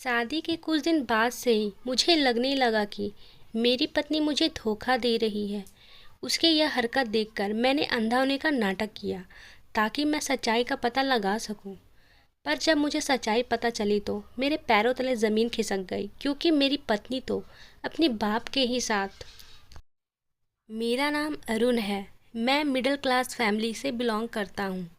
शादी के कुछ दिन बाद से ही मुझे लगने लगा कि मेरी पत्नी मुझे धोखा दे रही है। उसके यह हरकत देखकर मैंने अंधा होने का नाटक किया ताकि मैं सच्चाई का पता लगा सकूं। पर जब मुझे सच्चाई पता चली तो मेरे पैरों तले ज़मीन खिसक गई, क्योंकि मेरी पत्नी तो अपने बाप के ही साथ। मेरा नाम अरुण है। मैं मिडिल क्लास फैमिली से बिलोंग करता हूँ।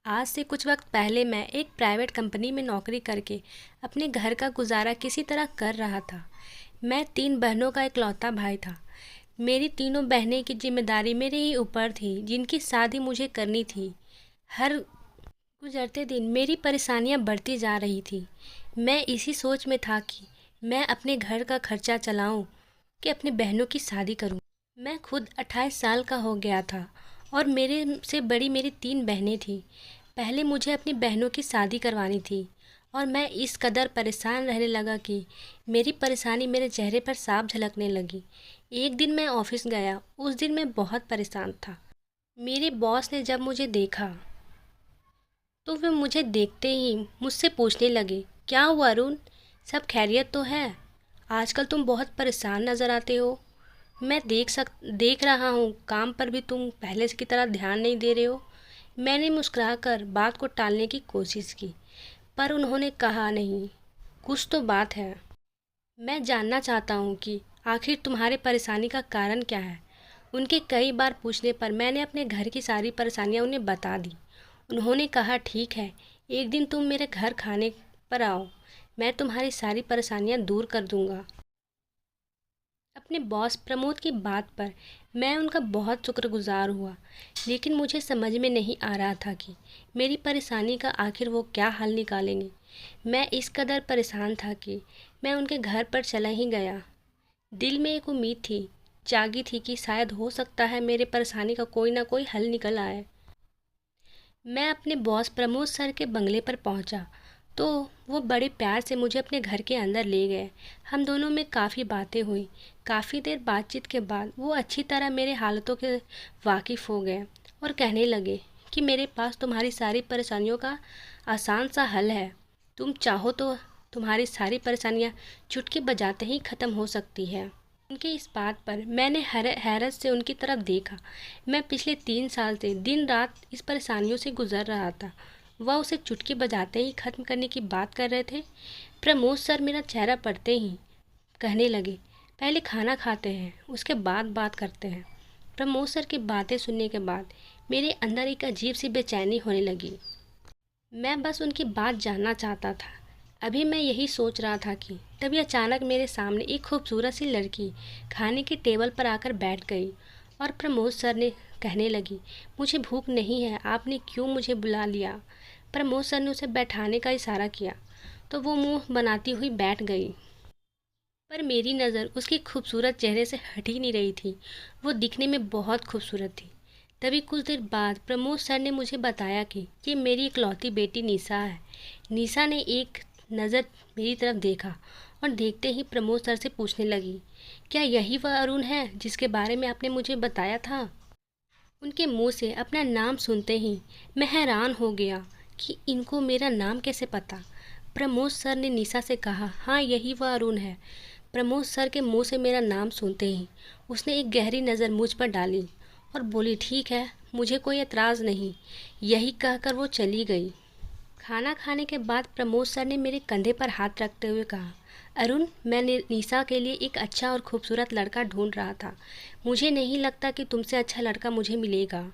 आज से कुछ वक्त पहले मैं एक प्राइवेट कंपनी में नौकरी करके अपने घर का गुजारा किसी तरह कर रहा था। मैं 3 बहनों का इकलौता भाई था। मेरी तीनों बहनें की जिम्मेदारी मेरे ही ऊपर थी, जिनकी शादी मुझे करनी थी। हर गुजरते दिन मेरी परेशानियां बढ़ती जा रही थी। मैं इसी सोच में था कि मैं अपने घर का खर्चा चलाऊं कि अपनी बहनों की शादी करूं। मैं खुद 28 साल का हो गया था और मेरे से बड़ी मेरी 3 बहनें थीं। पहले मुझे अपनी बहनों की शादी करवानी थी और मैं इस कदर परेशान रहने लगा कि मेरी परेशानी मेरे चेहरे पर साफ झलकने लगी। एक दिन मैं ऑफिस गया। उस दिन मैं बहुत परेशान था। मेरे बॉस ने जब मुझे देखा तो वे मुझे देखते ही मुझसे पूछने लगे, क्या हुआ अरुण, सब खैरियत तो है? आजकल तुम बहुत परेशान नज़र आते हो। मैं देख रहा हूँ काम पर भी तुम पहले की तरह ध्यान नहीं दे रहे हो। मैंने मुस्कुराकर बात को टालने की कोशिश की, पर उन्होंने कहा, नहीं, कुछ तो बात है। मैं जानना चाहता हूँ कि आखिर तुम्हारे परेशानी का कारण क्या है। उनके कई बार पूछने पर मैंने अपने घर की सारी परेशानियाँ उन्हें बता दी। उन्होंने कहा, ठीक है, एक दिन तुम मेरे घर खाने पर आओ, मैं तुम्हारी सारी परेशानियाँ दूर कर दूँगा। अपने बॉस प्रमोद की बात पर मैं उनका बहुत शुक्रगुजार हुआ, लेकिन मुझे समझ में नहीं आ रहा था कि मेरी परेशानी का आखिर वो क्या हल निकालेंगे। मैं इस कदर परेशान था कि मैं उनके घर पर चला ही गया। दिल में एक उम्मीद थी, जागी थी कि शायद हो सकता है मेरे परेशानी का कोई ना कोई हल निकल आए। मैं अपने बॉस प्रमोद सर के बंगले पर पहुंचा तो वो बड़े प्यार से मुझे अपने घर के अंदर ले गए। हम दोनों में काफ़ी बातें हुई। काफ़ी देर बातचीत के बाद वो अच्छी तरह मेरे हालतों के वाकिफ़ हो गए और कहने लगे कि मेरे पास तुम्हारी सारी परेशानियों का आसान सा हल है। तुम चाहो तो तुम्हारी सारी परेशानियाँ चुटकी बजाते ही ख़त्म हो सकती है। उनकी इस बात पर मैंने हैरत से उनकी तरफ देखा। मैं पिछले 3 साल से दिन रात इस परेशानियों से गुजर रहा था। वह उसे चुटकी बजाते ही ख़त्म करने की बात कर रहे थे। प्रमोद सर मेरा चेहरा पढ़ते ही कहने लगे, पहले खाना खाते हैं, उसके बाद बात करते हैं। प्रमोद सर की बातें सुनने के बाद मेरे अंदर एक अजीब सी बेचैनी होने लगी। मैं बस उनकी बात जानना चाहता था। अभी मैं यही सोच रहा था कि तभी अचानक मेरे सामने एक खूबसूरत सी लड़की खाने की टेबल पर आकर बैठ गई और प्रमोद सर ने कहने लगी, मुझे भूख नहीं है, आपने क्यों मुझे बुला लिया? प्रमोद सर ने उसे बैठाने का इशारा किया तो वो मुंह बनाती हुई बैठ गई, पर मेरी नज़र उसके खूबसूरत चेहरे से हट ही नहीं रही थी। वो दिखने में बहुत खूबसूरत थी। तभी कुछ देर बाद प्रमोद सर ने मुझे बताया कि ये मेरी इकलौती बेटी निशा है। निशा ने एक नज़र मेरी तरफ देखा और देखते ही प्रमोद सर से पूछने लगी, क्या यही वह अरुण है जिसके बारे में आपने मुझे बताया था? उनके मुंह से अपना नाम सुनते ही मैं हैरान हो गया कि इनको मेरा नाम कैसे पता। प्रमोद सर ने निशा से कहा, हाँ, यही वह अरुण है। प्रमोद सर के मुंह से मेरा नाम सुनते ही उसने एक गहरी नज़र मुझ पर डाली और बोली, ठीक है, मुझे कोई एतराज़ नहीं। यही कहकर वो चली गई। खाना खाने के बाद प्रमोद सर ने मेरे कंधे पर हाथ रखते हुए कहा, अरुण, मैं निशा के लिए एक अच्छा और खूबसूरत लड़का ढूंढ रहा था। मुझे नहीं लगता कि तुमसे अच्छा लड़का मुझे मिलेगा।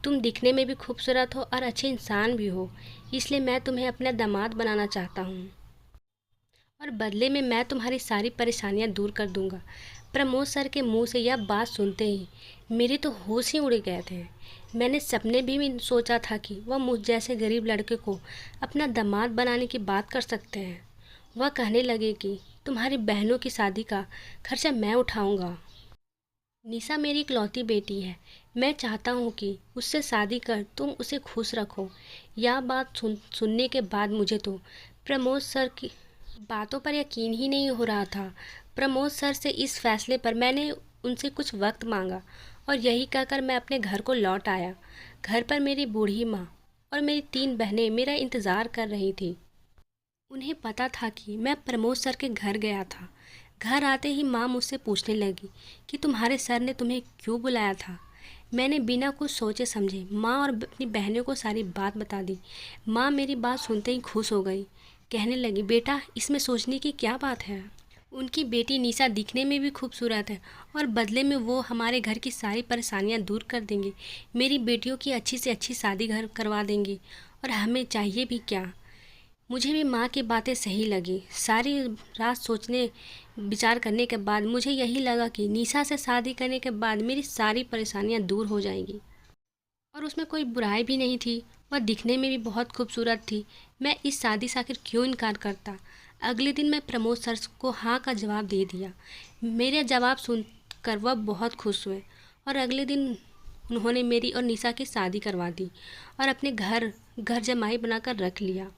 तुम दिखने में भी खूबसूरत हो और अच्छे इंसान भी हो, इसलिए मैं तुम्हें अपना दामाद बनाना चाहता हूँ और बदले में मैं तुम्हारी सारी परेशानियाँ दूर कर दूँगा। प्रमोद सर के मुंह से यह बात सुनते ही मेरे तो होश ही उड़ गए थे। मैंने सपने भी सोचा था कि वह मुझ जैसे गरीब लड़के को अपना दामाद बनाने की बात कर सकते हैं। वह कहने लगे कि तुम्हारी बहनों की शादी का खर्चा मैं उठाऊंगा। निशा मेरी इकलौती बेटी है। मैं चाहता हूँ कि उससे शादी कर तुम उसे खुश रखो। यह बात सुनने के बाद मुझे तो प्रमोद सर की बातों पर यकीन ही नहीं हो रहा था। प्रमोद सर से इस फैसले पर मैंने उनसे कुछ वक्त मांगा और यही कहकर मैं अपने घर को लौट आया। घर पर मेरी बूढ़ी माँ और मेरी 3 बहनें मेरा इंतज़ार कर रही थी। उन्हें पता था कि मैं प्रमोद सर के घर गया था। घर आते ही माँ मुझसे पूछने लगी कि तुम्हारे सर ने तुम्हें क्यों बुलाया था। मैंने बिना कुछ सोचे समझे माँ और अपनी बहनों को सारी बात बता दी। माँ मेरी बात सुनते ही खुश हो गई। कहने लगी, बेटा इसमें सोचने की क्या बात है। उनकी बेटी निशा दिखने में भी खूबसूरत है और बदले में वो हमारे घर की सारी परेशानियां दूर कर देंगे। मेरी बेटियों की अच्छी से अच्छी शादी घर करवा देंगे और हमें चाहिए भी क्या। मुझे भी माँ की बातें सही लगी। सारी रात सोचने विचार करने के बाद मुझे यही लगा कि निशा से शादी करने के बाद मेरी सारी परेशानियां दूर हो जाएंगी। और उसमें कोई बुराई भी नहीं थी। वह दिखने में भी बहुत खूबसूरत थी। मैं इस शादी से आखिर क्यों इनकार करता। अगले दिन मैं प्रमोद सर को हाँ का जवाब दे दिया। मेरे जवाब सुनकर वह बहुत खुश हुए और अगले दिन उन्होंने मेरी और निशा की शादी करवा दी और अपने घर जमाई बनाकर रख लिया।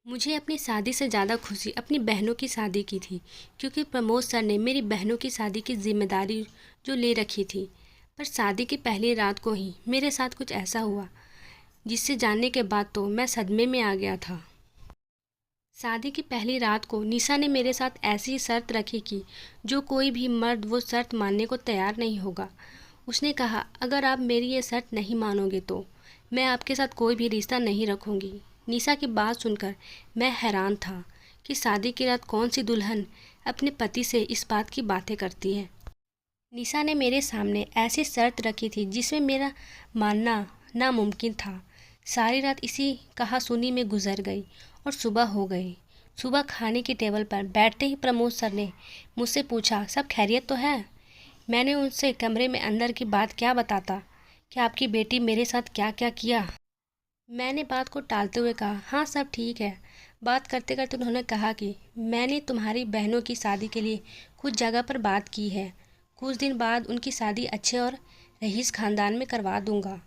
मुझे अपनी शादी से ज़्यादा खुशी अपनी बहनों की शादी की थी, क्योंकि प्रमोद सर ने मेरी बहनों की शादी की जिम्मेदारी जो ले रखी थी। पर शादी की पहली रात को ही मेरे साथ कुछ ऐसा हुआ जिससे जानने के बाद तो मैं सदमे में आ गया था। शादी की पहली रात को निशा ने मेरे साथ ऐसी शर्त रखी कि जो कोई भी मर्द वो शर्त मानने को तैयार नहीं होगा। उसने कहा, अगर आप मेरी ये शर्त नहीं मानोगे तो मैं आपके साथ कोई भी रिश्ता नहीं रखूँगी। निशा की बात सुनकर मैं हैरान था कि शादी की रात कौन सी दुल्हन अपने पति से इस बात की बातें करती है। निशा ने मेरे सामने ऐसी शर्त रखी थी जिसमें मेरा मानना नामुमकिन था। सारी रात इसी कहा सुनी में गुजर गई और सुबह हो गई। सुबह खाने की टेबल पर बैठते ही प्रमोद सर ने मुझसे पूछा, सब खैरियत तो है। मैंने उनसे कमरे में अंदर की बात क्या बताता कि आपकी बेटी मेरे साथ क्या क्या किया। मैंने बात को टालते हुए कहा, हाँ सब ठीक है। बात करते करते उन्होंने कहा कि मैंने तुम्हारी बहनों की शादी के लिए कुछ जगह पर बात की है। कुछ दिन बाद उनकी शादी अच्छे और रईस खानदान में करवा दूंगा।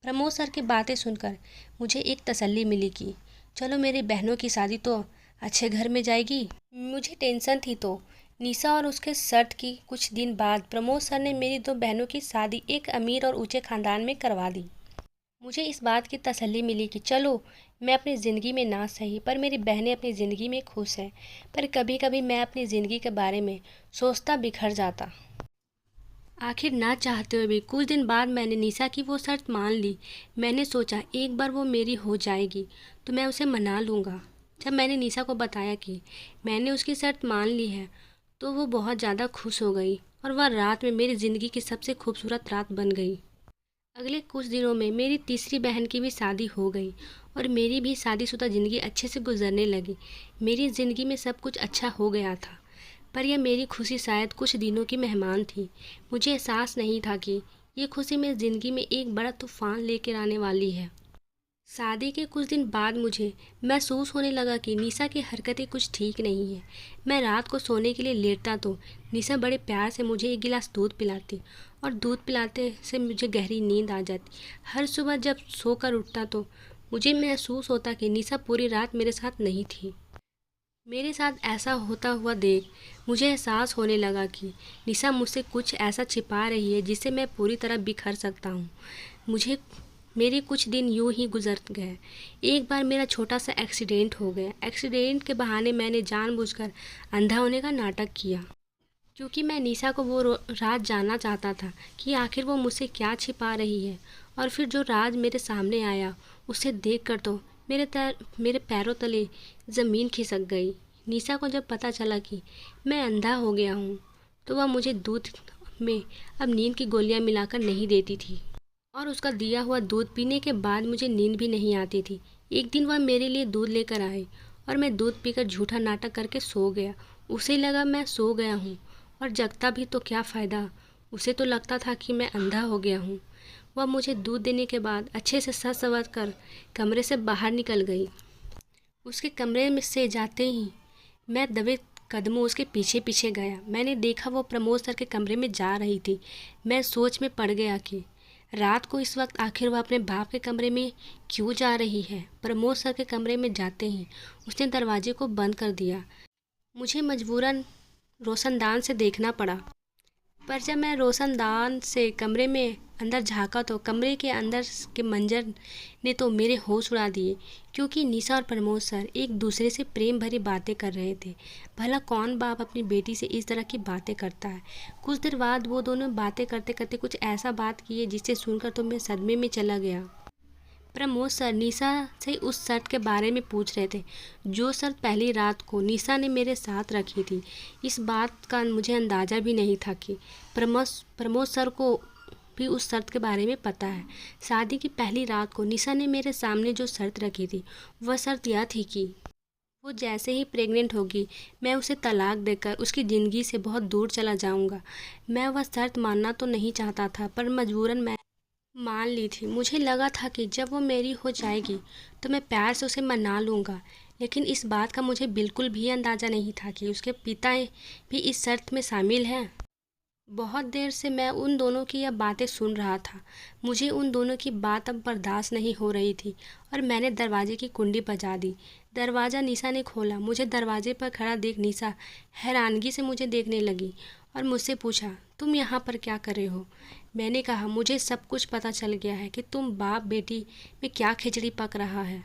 प्रमोद सर की बातें सुनकर मुझे एक तसल्ली मिली कि चलो मेरी बहनों की शादी तो अच्छे घर में जाएगी। मुझे टेंशन थी तो निशा और उसके शर्त की कुछ दिन बाद प्रमोद सर ने मेरी दो बहनों की शादी एक अमीर और ऊंचे खानदान में करवा दी। मुझे इस बात की तसल्ली मिली कि चलो मैं अपनी ज़िंदगी में ना सही पर मेरी बहनें अपनी ज़िंदगी में खुश हैं। पर कभी कभी मैं अपनी ज़िंदगी के बारे में सोचता बिखर जाता। आखिर ना चाहते हुए भी कुछ दिन बाद मैंने निशा की वो शर्त मान ली। मैंने सोचा एक बार वो मेरी हो जाएगी तो मैं उसे मना लूँगा। जब मैंने निशा को बताया कि मैंने उसकी शर्त मान ली है तो वो बहुत ज़्यादा खुश हो गई और वह रात में मेरी ज़िंदगी की सबसे खूबसूरत रात बन गई। अगले कुछ दिनों में मेरी तीसरी बहन की भी शादी हो गई और मेरी भी शादीशुदा ज़िंदगी अच्छे से गुजरने लगी। मेरी ज़िंदगी में सब कुछ अच्छा हो गया था, पर यह मेरी खुशी शायद कुछ दिनों की मेहमान थी। मुझे एहसास नहीं था कि ये खुशी मेरी ज़िंदगी में एक बड़ा तूफान लेकर आने वाली है। शादी के कुछ दिन बाद मुझे महसूस होने लगा कि निशा की हरकतें कुछ ठीक नहीं है। मैं रात को सोने के लिए लेटता तो निशा बड़े प्यार से मुझे एक गिलास दूध पिलाती और दूध पिलाते से मुझे गहरी नींद आ जाती। हर सुबह जब सोकर उठता तो मुझे महसूस होता कि निशा पूरी रात मेरे साथ नहीं थी। मेरे साथ ऐसा होता हुआ देख मुझे एहसास होने लगा कि निशा मुझसे कुछ ऐसा छिपा रही है जिससे मैं पूरी तरह बिखर सकता हूँ। मुझे मेरे कुछ दिन यूं ही गुजर गए। एक बार मेरा छोटा सा एक्सीडेंट हो गया। एक्सीडेंट के बहाने मैंने जानबूझकर अंधा होने का नाटक किया, क्योंकि मैं निशा को वो राज जानना चाहता था कि आखिर वो मुझसे क्या छिपा रही है। और फिर जो राज मेरे सामने आया उसे देखकर तो मेरे पैरों तले ज़मीन खिसक गई। निशा को जब पता चला कि मैं अंधा हो गया हूँ तो वह मुझे दूध में अब नींद की गोलियाँ मिलाकर नहीं देती थी और उसका दिया हुआ दूध पीने के बाद मुझे नींद भी नहीं आती थी। एक दिन वह मेरे लिए दूध लेकर आई और मैं दूध पीकर झूठा नाटक करके सो गया। उसे लगा मैं सो गया हूँ और जगता भी तो क्या फ़ायदा। उसे तो लगता था कि मैं अंधा हो गया हूँ। वह मुझे दूध देने के बाद अच्छे से सज संवर कर कमरे से बाहर निकल गई। उसके कमरे में से जाते ही मैं दबे कदमों उसके पीछे पीछे गया। मैंने देखा वो प्रमोद सर के कमरे में जा रही थी। मैं सोच में पड़ गया कि रात को इस वक्त आखिर वह अपने बाप के कमरे में क्यों जा रही है। प्रमोद सर के कमरे में जाते ही उसने दरवाजे को बंद कर दिया। मुझे मजबूरन रोशनदान से देखना पड़ा। पर जब मैं रोशनदान से कमरे में अंदर झाँका तो कमरे के अंदर के मंजर ने तो मेरे होश उड़ा दिए, क्योंकि निशा और प्रमोद सर एक दूसरे से प्रेम भरी बातें कर रहे थे। भला कौन बाप अपनी बेटी से इस तरह की बातें करता है। कुछ देर बाद वो दोनों बातें करते करते कुछ ऐसा बात किए जिसे सुनकर तो मैं सदमे में चला गया। प्रमोद सर निशा से उस शर्त के बारे में पूछ रहे थे, जो शर्त पहली रात को निशा ने मेरे साथ रखी थी। इस बात का मुझे अंदाज़ा भी नहीं था कि प्रमोद सर को भी उस शर्त के बारे में पता है। शादी की पहली रात को निशा ने मेरे सामने जो शर्त रखी थी, वह शर्त यह थी कि वो जैसे ही प्रेग्नेंट होगी मैं उसे तलाक देकर उसकी ज़िंदगी से बहुत दूर चला जाऊंगा। मैं वह शर्त मानना तो नहीं चाहता था, पर मजबूरन मैं मान ली थी। मुझे लगा था कि जब वो मेरी हो जाएगी तो मैं प्यार से उसे मना लूँगा, लेकिन इस बात का मुझे बिल्कुल भी अंदाज़ा नहीं था कि उसके पिता भी इस शर्त में शामिल हैं। बहुत देर से मैं उन दोनों की यह बातें सुन रहा था। मुझे उन दोनों की बात अब बर्दाश्त नहीं हो रही थी और मैंने दरवाजे की कुंडी बजा दी। दरवाज़ा निशा ने खोला। मुझे दरवाजे पर खड़ा देख निशा हैरानगी से मुझे देखने लगी और मुझसे पूछा, तुम यहाँ पर क्या कर रहे हो? मैंने कहा, मुझे सब कुछ पता चल गया है कि तुम बाप बेटी में क्या खिचड़ी पक रहा है।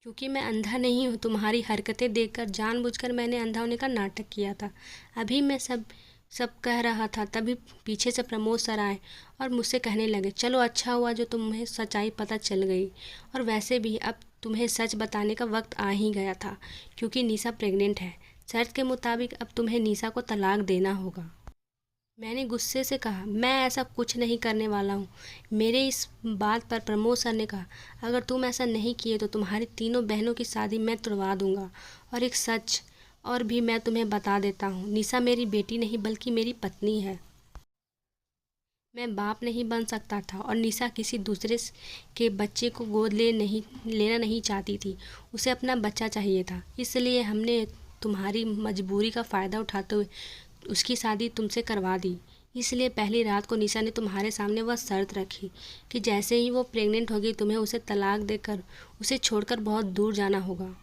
क्योंकि मैं अंधा नहीं हूँ, तुम्हारी हरकतें देखकर जानबूझकर मैंने अंधा होने का नाटक किया था। अभी मैं सब सब कह रहा था, तभी पीछे से प्रमोद सर आए और मुझसे कहने लगे, चलो अच्छा हुआ जो तुम्हें सच्चाई पता चल गई, और वैसे भी अब तुम्हें सच बताने का वक्त आ ही गया था, क्योंकि निशा प्रेग्नेंट है। शर्त के मुताबिक अब तुम्हें निशा को तलाक देना होगा। मैंने गुस्से से कहा, मैं ऐसा कुछ नहीं करने वाला हूँ। मेरे इस बात पर प्रमोद सर ने कहा, अगर तुम ऐसा नहीं किए तो तुम्हारी तीनों बहनों की शादी मैं तुड़वा दूंगा। और एक सच और भी मैं तुम्हें बता देता हूँ, निशा मेरी बेटी नहीं बल्कि मेरी पत्नी है। मैं बाप नहीं बन सकता था और निशा किसी दूसरे के बच्चे को गोद लेना नहीं चाहती थी। उसे अपना बच्चा चाहिए था। इसलिए हमने तुम्हारी मजबूरी का फ़ायदा उठाते हुए उसकी शादी तुमसे करवा दी। इसलिए पहली रात को निशा ने तुम्हारे सामने वह शर्त रखी कि जैसे ही वो प्रेग्नेंट होगी तुम्हें उसे तलाक देकर उसे छोड़कर बहुत दूर जाना होगा।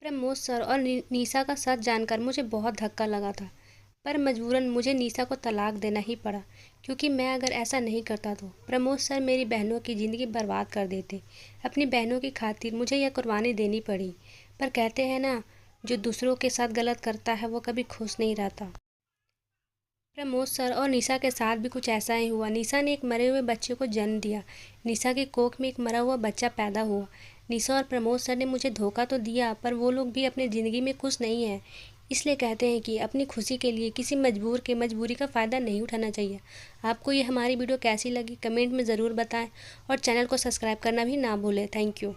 प्रमोद सर और निशा का सच जानकर मुझे बहुत धक्का लगा था, पर मजबूरन मुझे निशा को तलाक देना ही पड़ा, क्योंकि मैं अगर ऐसा नहीं करता तो प्रमोद सर मेरी बहनों की ज़िंदगी बर्बाद कर देते। अपनी बहनों की खातिर मुझे यह कुर्बानी देनी पड़ी। पर कहते हैं ना, जो दूसरों के साथ गलत करता है वो कभी खुश नहीं रहता। प्रमोद सर और निशा के साथ भी कुछ ऐसा ही हुआ। निशा ने एक मरे हुए बच्चे को जन्म दिया। निशा की कोख में एक मरा हुआ बच्चा पैदा हुआ। निशा और प्रमोद सर ने मुझे धोखा तो दिया, पर वो लोग भी अपनी ज़िंदगी में खुश नहीं हैं। इसलिए कहते हैं कि अपनी खुशी के लिए किसी मजबूर के मजबूरी का फ़ायदा नहीं उठाना चाहिए। आपको ये हमारी वीडियो कैसी लगी कमेंट में ज़रूर बताएं और चैनल को सब्सक्राइब करना भी ना भूलें। Thank you.